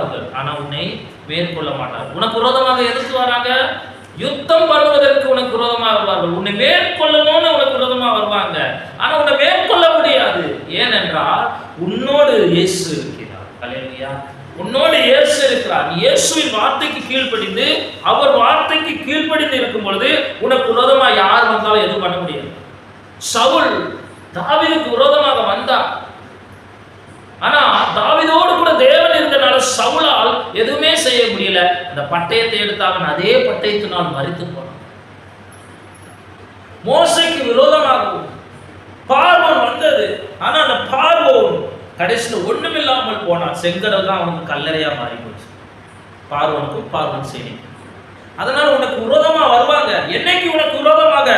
வருவார்கள், ஆனா உன்னை மேற்கொள்ள மாட்டார்கள். உனக்கு விரோதமாக எதுக்கு வராங்க? யுத்தம் பண்ணுவதற்கு உனக்கு விரோதமாக வருவார்கள். உன்னை மேற்கொள்ளணும்னு உனக்கு விரோதமாக வருவாங்க, ஆனா உன்னை மேற்கொள்ள முடியாது. ஏனென்றால் உன்னோடு இயேசு இருக்கிறார். அல்லேலூயா. உன்னோடு இயேசு இருக்கிறார். இயேசுவின் வார்த்தைக்கு கீழ்ப்படிந்து, அவர் வார்த்தைக்கு கீழ்ப்படிந்து இருக்கும் பொழுது உனக்கு விரோதமா யார் வந்தாலும் எதுவும் பண்ண முடியாது. சவுல் தாவீதுக்கு விரோதமாக வந்தார், ஆனா தாவீதோடு கூட தேவன் இருந்தனால சவுலால் எதுவுமே செய்ய முடியல. அந்த பட்டயத்தை எடுத்து அவன் அதே பட்டயத்தினால் மரித்து போனான். மோசைக்கு விரோதமாகவும் பார்வோன் வந்தது, ஆனா அந்த பார்வோன் கடைசியில் ஒண்ணுமில்லாமல் போனான். செங்கடல் தான் அவனுக்கு கல்லறையா மாறி போச்சு, பார்வோனுக்கும் பார்வோன் சேனைக்கும். அதனால உனக்கு விரோதமா வருவாங்க. என்னைக்கு உனக்கு விரோதமாக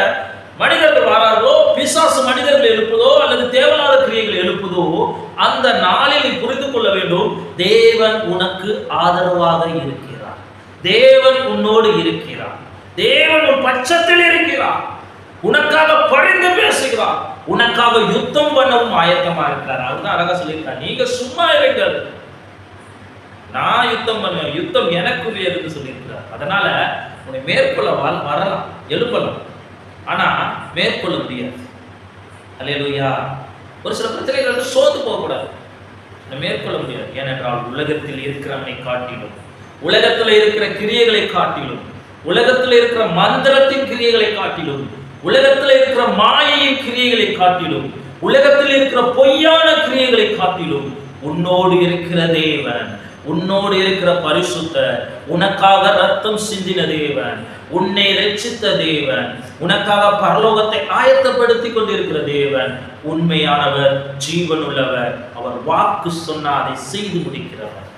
மனிதர்கள் வரார்களோ, பிசாசு மனிதர்கள் எழுப்புதோ அல்லது தேவனாத கிரியைகள் எழுப்புதோ, அந்த நாளில் நீ புரிந்து கொள்ள வேண்டும், தேவன் உனக்கு ஆதரவாக இருக்கிறார். தேவன் உன்னோடு இருக்கிறார். தேவன் உன் பட்சத்தில் இருக்கிறார். உனக்காக பரிந்து பேசுகிறார். உனக்காக யுத்தம் பண்ணவும் ஆயத்தமா இருக்கிறார். அதுதான் அழகா சொல்லியிருக்கார், நீங்க சும்மா இருங்கள், நான் யுத்தம் பண்ணுவேன், யுத்தம் எனக்குரியதுன்னு சொல்லியிருக்கிறார். அதனால உன்னை மேற்கொள்ள வரலாம், எழுப்பலாம், ஆனா மேற்கொள்ள முடியாது. அல்லேலூயா. ஒரு சில பிரச்சனைகள் சோர்ந்து போகக்கூடாது, மேற்கொள்ள முடியாது. ஏனென்றால் உலகத்தில் இருக்கிறவனை காட்டிலும், உலகத்தில் இருக்கிற கிரியைகளை காட்டிலும், உலகத்தில் இருக்கிற மந்திரத்தின் கிரியைகளை காட்டிலும், உலகத்தில் இருக்கிற மாயையின் கிரியைகளை காட்டிலும், உலகத்தில் இருக்கிற பொய்யான கிரியைகளை காட்டிலும் உன்னோடு இருக்கிற தேவன், உன்னோடு இருக்கிற பரிசுத்தர், உனக்காக ரத்தம் சிந்தின தேவன், உன்னை ரட்சித்த தேவன், உனக்காக பரலோகத்தை ஆயத்தப்படுத்தி கொண்டிருக்கிற தேவன் உண்மையானவர், ஜீவனுள்ளவர். அவர் வாக்கு சொன்ன அதை செய்து முடிக்கிறவர்.